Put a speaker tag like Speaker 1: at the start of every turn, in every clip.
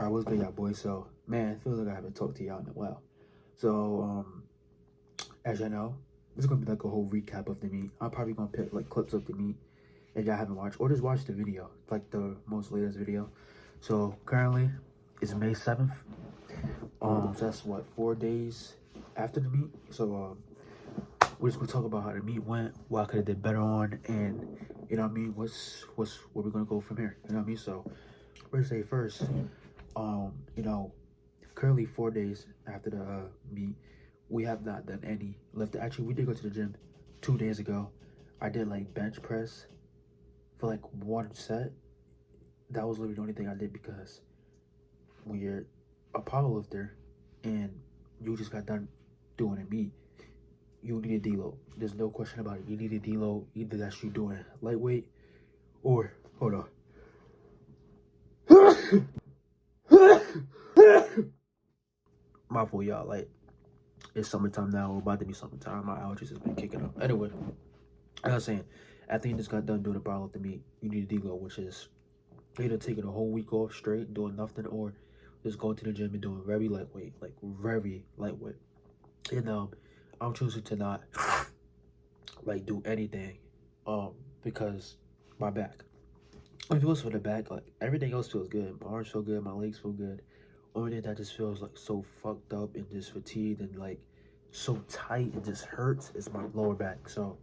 Speaker 1: Alright, what's good, y'all boys? So, man, it feels like I haven't talked to y'all in a while. So, as y'all know, this is gonna be like a whole recap of the meet. I'm probably gonna pick like clips of the meet if y'all haven't watched, or just watch the video, like the most latest video. So currently, it's May 7th. So that's what, 4 days after the meet. So, we're just gonna talk about how the meet went, what I could have did better on, and you know what I mean. What's where we're gonna go from here? You know what I mean. So, let's say first, you know, currently 4 days after the meet, we have not done any lift. Actually, we did go to the gym 2 days ago. I did like bench press for like one set. That was literally the only thing I did because when you're a powerlifter and you just got done doing a meet, you need a deload. There's no question about it. You need a deload. Either that's you doing lightweight or hold on. My fault, y'all. Like, it's summertime now. We're about to be summertime. My allergies has been kicking up. Anyway, like I was saying, after you just got done doing the powerlifting meet, you need a deload, which is either taking a whole week off straight, doing nothing, or just going to the gym and doing very lightweight, like very lightweight. And I'm choosing to not like do anything, because my back. If it was for the back, like everything else feels good. My arms feel good, my legs feel good. Only thing that just feels like so fucked up and just fatigued and like so tight and just hurts is my lower back. So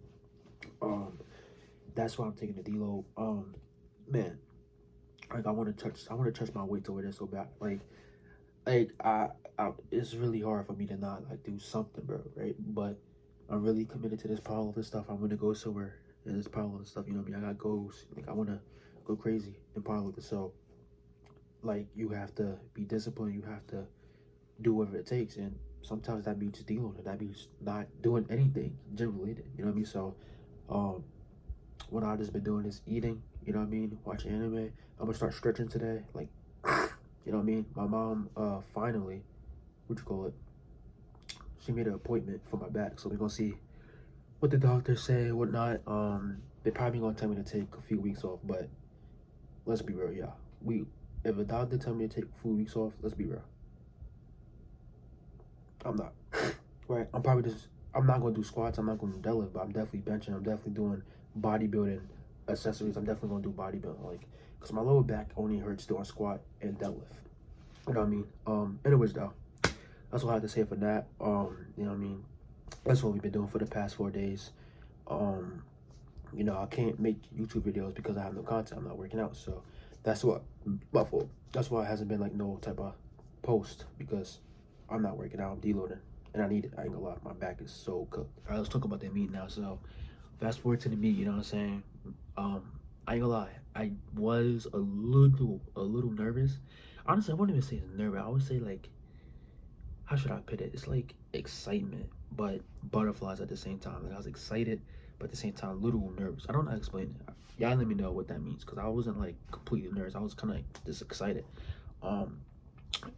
Speaker 1: that's why I'm taking the deload. Man, like I want to touch my weights over there so bad. Like I it's really hard for me to not like do something, bro, right? But I'm really committed to this powerlifting stuff. I'm gonna go somewhere in this powerlifting stuff, you know what I mean? I got goals. Like I wanna go crazy in powerlifting. So like you have to be disciplined, you have to do whatever it takes, and sometimes that means deloading, that means not doing anything gym related, you know what I mean? So what I've just been doing is eating, you know what I mean, watching anime. I'm gonna start stretching today, like you know what I mean. My mom finally, what you call it, she made an appointment for my back, so we're gonna see what the doctors say, whatnot. They probably gonna tell me to take a few weeks off, but let's be real, yeah. If a doctor tell me to take a few weeks off, let's be real, I'm not. Right? I'm not gonna do squats, I'm not gonna do deadlift, but I'm definitely benching, I'm definitely doing bodybuilding accessories, I'm definitely gonna do bodybuilding, like, because my lower back only hurts doing squat and deadlift. You know what I mean? Anyways though, that's what I have to say for that. You know what I mean? That's what we've been doing for the past 4 days. You know, I can't make YouTube videos because I have no content, I'm not working out, so that's what, my fault. That's why it hasn't been like no type of post, because I'm not working out, I'm deloading, and I need it. I ain't gonna lie, my back is so cooked. All right, let's talk about that meet now. So fast forward to the meet, you know what I'm saying? I ain't gonna lie, I was a little nervous. Honestly, I wouldn't even say nervous. I would say like, how should I put it? It's like excitement, but butterflies at the same time. Like I was excited, but at the same time, a little nervous. I don't know how to explain it. Y'all let me know what that means, because I wasn't like completely nervous. I was kind of like just excited.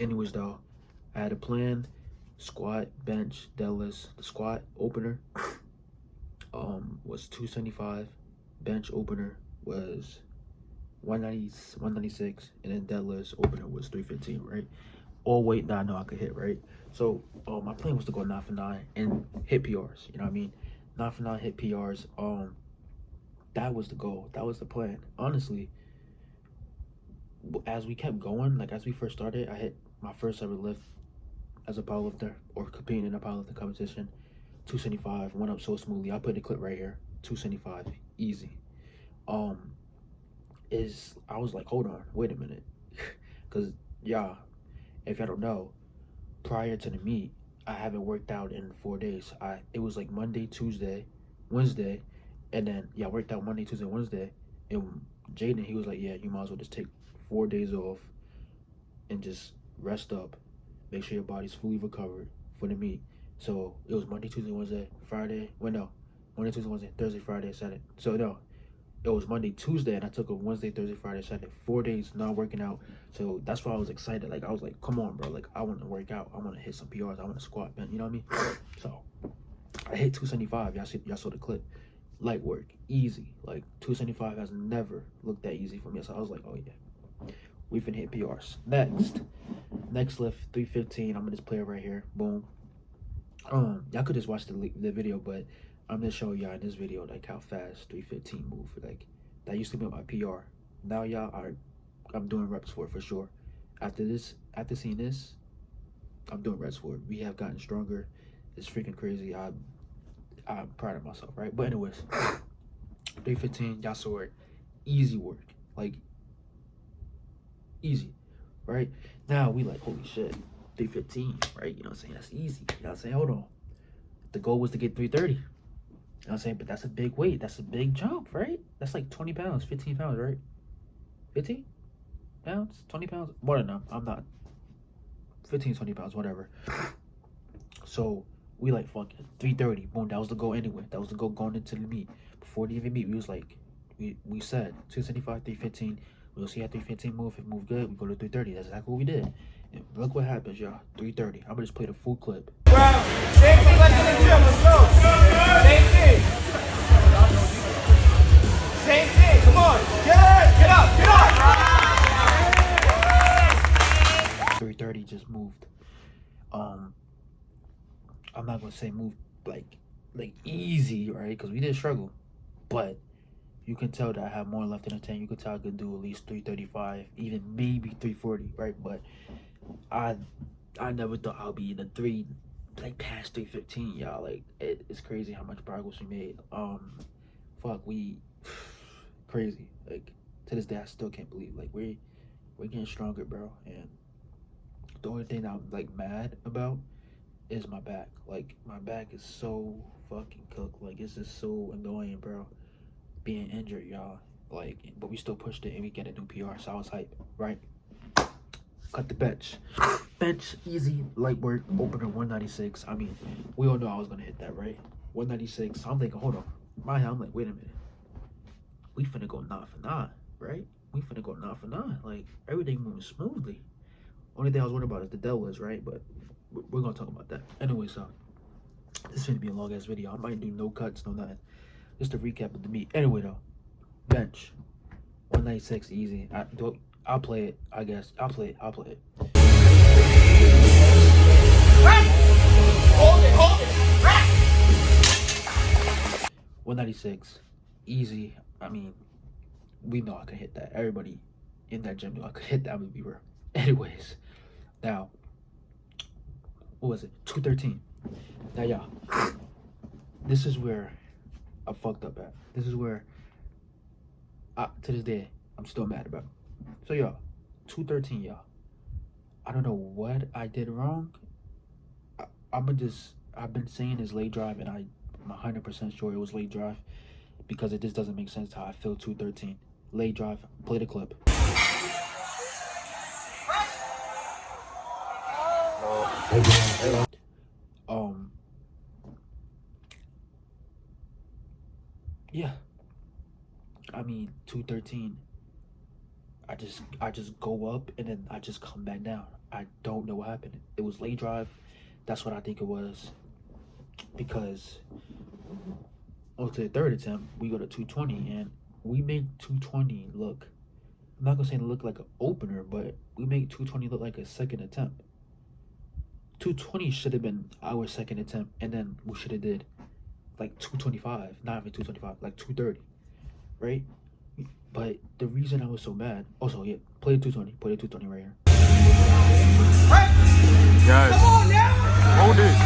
Speaker 1: Anyways though, I had a plan: squat, bench, deadlifts. The squat opener was 275, bench opener was 196, and then deadlifts opener was 315, right? All weight that I know I could hit, right? So my plan was to go 9 for 9 and hit PRs, you know what I mean? 9 for 9, hit PRs. That was the goal, that was the plan. Honestly, as we kept going, like as we first started, I hit my first ever lift as a powerlifter or competing in a powerlifting competition, 275, went up so smoothly. I put the clip right here, 275, easy. I was like, hold on, wait a minute, because yeah, if y'all don't know, prior to the meet, I haven't worked out in 4 days. It was like Monday, Tuesday, Wednesday, and then I worked out Monday, Tuesday, Wednesday, and Jaden, he was like, yeah, you might as well just take 4 days off and just rest up, make sure your body's fully recovered for the meet. So it was Monday, Tuesday, Wednesday, Friday. Well, no, Monday, Tuesday, Wednesday, Thursday, Friday, Saturday. So no, it was Monday, Tuesday, and I took a Wednesday, Thursday, Friday, Saturday, 4 days not working out. So that's why I was excited. Like I was like, come on, bro. Like I want to work out. I want to hit some PRs. I want to squat, man. You know what I mean? So I hit 275. Y'all saw the clip. Light work, easy. Like 275 has never looked that easy for me. So I was like, oh yeah. We finna hit PRs. Next lift, 315. I'm gonna just play it right here. Boom. Y'all could just watch the video, but I'm just showing y'all in this video like how fast 315 move. Like that used to be my PR. Now I'm doing reps for it for sure. After seeing this, I'm doing reps for it. We have gotten stronger. It's freaking crazy. I'm proud of myself, right? But anyways, 315, y'all saw it. Easy work, like easy, right? Now we like, holy shit, 315, right? You know what I'm saying? That's easy. You know what I'm saying? Hold on. The goal was to get 330. You know what I'm saying? But that's a big weight. That's a big jump, right? That's like 20 pounds, 15 pounds, right? 15 pounds, 20 pounds? More than enough. I'm not. 15, 20 pounds, whatever. So we like fucking 330. Boom, that was the goal anyway. That was the goal going into the meet. Before the even meet, we was like, we said 275, 315. We'll see how 315 move. If it moved good, we go to 330. That's exactly what we did. And look what happens, y'all. 330. I'm gonna just play the full clip.
Speaker 2: Well, same thing like in the gym. Let's go. Same thing. Same thing. Come on. Get up.
Speaker 1: 330 just moved. I'm not gonna say move like easy, right? Because we did struggle, but you can tell that I have more left in the tank. You can tell I could do at least 335, even maybe 340, right? But I never thought I'll be in the three, like past 315, y'all. Like it's crazy how much progress we made. We crazy. Like to this day, I still can't believe like we're getting stronger, bro. And the only thing I'm like mad about is my back. Like my back is so fucking cooked. Like it's just so annoying, bro. Being injured, y'all. Like, but we still pushed it and we get a new PR. So I was hype, right? Cut the bench. Bench, easy, light work, opener 196. I mean, we all know I was gonna hit that, right? 196. So I'm thinking, hold on. I'm like, wait a minute. We finna go 9 for 9, right? We finna go 9 for 9. Like everything moving smoothly. Only thing I was worried about is the deadlifts, right? But we're gonna talk about that. Anyway, so this is gonna be a long ass video. I might do no cuts, no nothing. Just a recap of the meet. Anyway though, bench 196 easy. I'll play it, I guess. I'll play it.
Speaker 2: Hold it.
Speaker 1: 196 easy. I mean, we know I could hit that. Everybody in that gym knew I could hit that. I'm gonna be real. Anyways, now what was it? 213. Now y'all, this is where I fucked up at. This is where to this day I'm still mad about. So y'all, 213, y'all. I don't know what I did wrong. I've been saying it's late drive, and I'm 100% sure it was late drive because it just doesn't make sense how I feel 213. Late drive, play the clip. Yeah. I mean, 213. I just go up and then I just come back down. I don't know what happened. It was late drive. That's what I think it was. Because to the third attempt, we go to 220 and we make 220 look. I'm not gonna say it look like an opener, but we make 220 look like a second attempt. 220 should have been our second attempt, and then we should have did like 225, not even 225, like 230, right? But the reason I was so mad, also yeah, play the 220, play the 220 right here.
Speaker 3: Guys, hold it.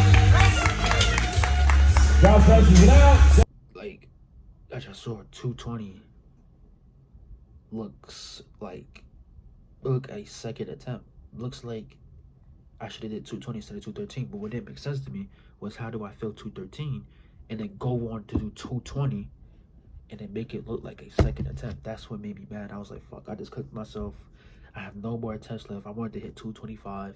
Speaker 1: Like, I just saw 220 looks like a second attempt. Looks like I should have did 220 instead of 213. But what didn't make sense to me was how do I feel 213 and then go on to do 220 and then make it look like a second attempt? That's what made me mad. I was like, fuck, I just cooked myself. I have no more attempts left. I wanted to hit 225.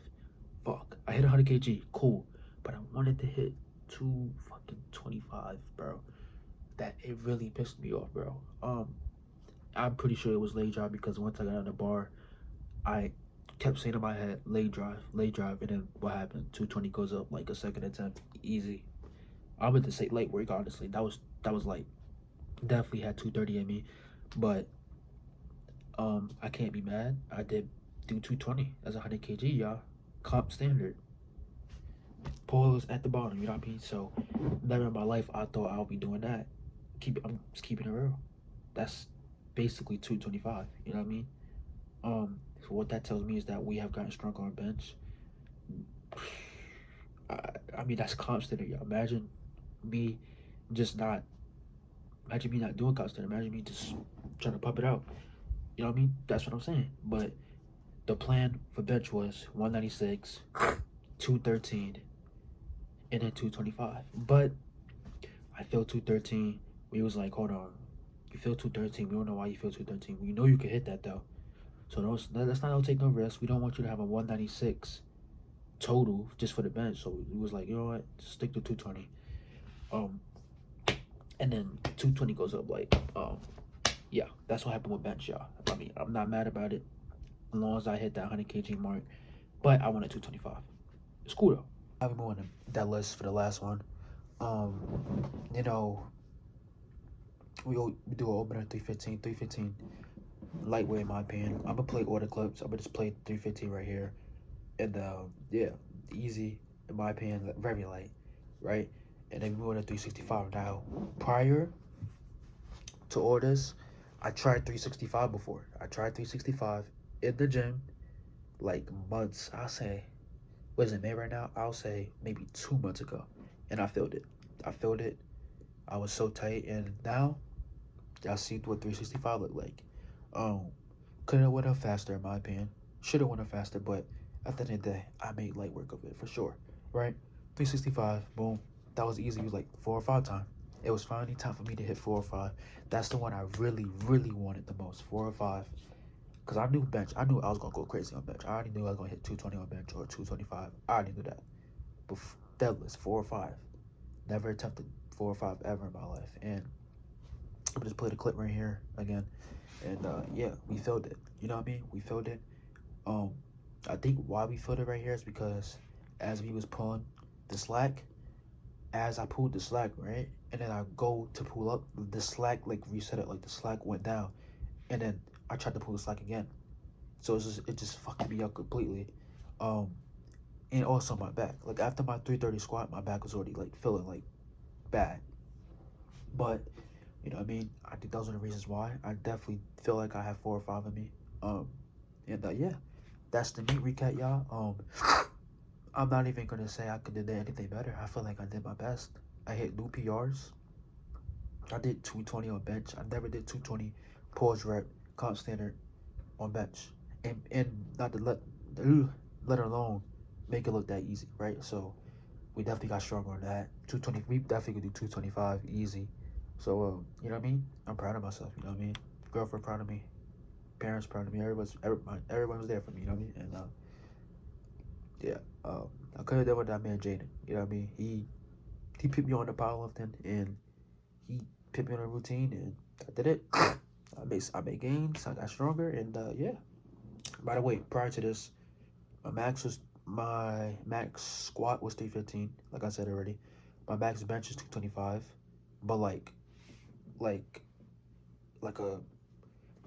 Speaker 1: Fuck. I hit 100 kg. Cool. But I wanted to hit 225, bro. That it really pissed me off, bro. I'm pretty sure it was late drive because once I got on the bar, I kept saying in my head, late drive, and then what happened? 220 goes up like a second attempt, easy. I went to say late work, honestly. That was light. Definitely had 230 in me, but I can't be mad. I did do 220. That's 100 kg, y'all. Comp standard. Pause at the bottom, you know what I mean? So never in my life I thought I would be doing that. I'm just keeping it real. That's basically 225, you know what I mean? So what that tells me is that we have gotten stronger on bench. I mean that's constant, y'all. Me just not imagine me not doing constant. Imagine me just trying to pump it out. You know what I mean? That's what I'm saying. But the plan for bench was 196, 213, and then 225. But I feel 213. We was like, hold on. You feel 213. We don't know why you feel 213. We know you can hit that though. So let's not take no risk. We don't want you to have a 196 total just for the bench. So we was like, you know what? Just stick to 220. And then 220 goes up like, yeah, that's what happened with bench, y'all. I mean, I'm not mad about it as long as I hit that 100 kg mark. But I wanted 225. It's cool though. I've been on that list for the last one. You know, we do an opener 315, lightweight in my opinion. I'm gonna play order clips. I'm gonna just play 315 right here, and yeah, easy in my opinion, very light, right? And then we went to 365 now. Prior to orders, I tried 365 before. I tried 365 in the gym, like months. I'll say, what is it, May right now? I'll say maybe 2 months ago, and I felt it. I was so tight, and now y'all see what 365 looked like. Could have went up faster in my opinion. Should have went up faster, but at the end of the day, I made light work of it for sure. Right? 365, boom. That was easy. It was like 4 or 5 times. It was finally time for me to hit 4 or 5. That's the one I really, really wanted the most. 4 or 5. Because I knew I knew I was gonna go crazy on bench. I already knew I was gonna hit 220 on bench or 225. I already knew that. But deadlifts, 4 or 5. Never attempted 4 or 5 ever in my life. And I'm just play the clip right here again. And yeah, we filled it. You know what I mean? We filled it. I think why we filled it right here is because as we was pulling the slack, as I pulled the slack, right? And then I go to pull up, the slack like reset it, like the slack went down. And then I tried to pull the slack again. So it just fucked me up completely. And also my back. Like after my 330 squat, my back was already like feeling like bad. But you know what I mean? I think those are the reasons why. I definitely feel like I have 4 or 5 in me. And yeah, that's the meat recap, y'all. I'm not even gonna say I could have done anything better. I feel like I did my best. I hit new PRs. I did 220 on bench. I never did 220 pause rep comp standard on bench, and not to let alone make it look that easy, right? So we definitely got stronger on that. 220, we definitely could do 225 easy. So you know what I mean? I'm proud of myself. You know what I mean? Girlfriend proud of me. Parents proud of me. Everyone was there for me. You know what I mean? And yeah, I could have done with that man Jaden. You know what I mean? He put me on the powerlifting, and he put me on a routine, and I did it. I made gains. I got stronger, and yeah. By the way, prior to this, my max squat was 315. Like I said already, my max bench is 225, but like a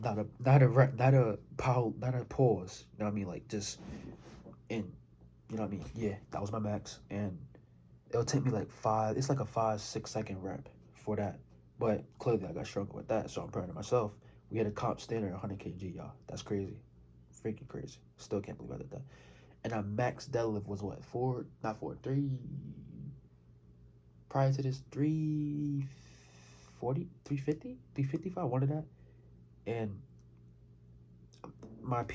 Speaker 1: not a pause. You know what I mean? Like just in. You know what I mean? Yeah, that was my max, and it'll take me like 5. It's like a 5-6 second rep for that. But clearly, I got stronger with that, so I'm proud of myself. We had a comp standard 100 kg, y'all. That's crazy, freaking crazy. Still can't believe I did that. And our max deadlift was what? 3. Prior to this, 340, 350, 355. One of that, and my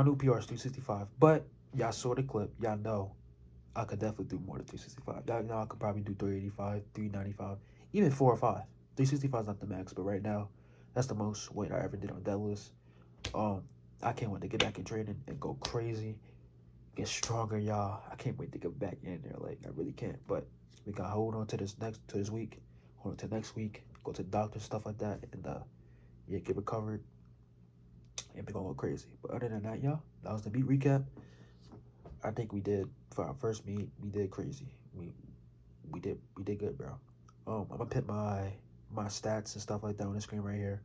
Speaker 1: new PR is 365. But y'all saw the clip. Y'all know I could definitely do more than 365. Y'all know I could probably do 385, 395, even 4 or 5. 365 is not the max, but right now, that's the most weight I ever did on deadlifts. I can't wait to get back in training and go crazy, get stronger, y'all. I can't wait to get back in there. Like I really can't. But we gotta hold on to this week, hold on to next week, go to the doctor, stuff like that, and yeah, get recovered, and we're gonna go crazy. But other than that, y'all, that was the meet recap. I think we did for our first meet. We did crazy. We did good, bro. I'm gonna put my stats and stuff like that on the screen right here,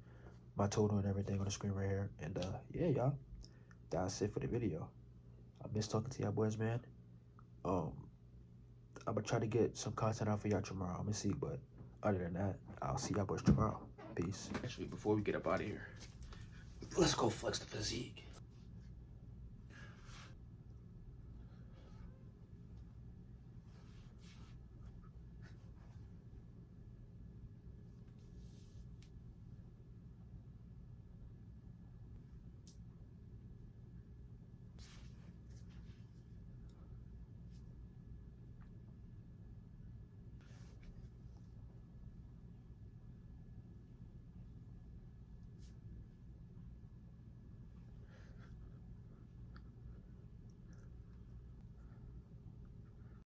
Speaker 1: my total and everything on the screen right here. And yeah, y'all, that's it for the video. I miss talking to y'all boys, man. I'm gonna try to get some content out for y'all tomorrow. I'm gonna see, but other than that, I'll see y'all boys tomorrow. Peace. Actually, before we get up out of here, let's go flex the physique.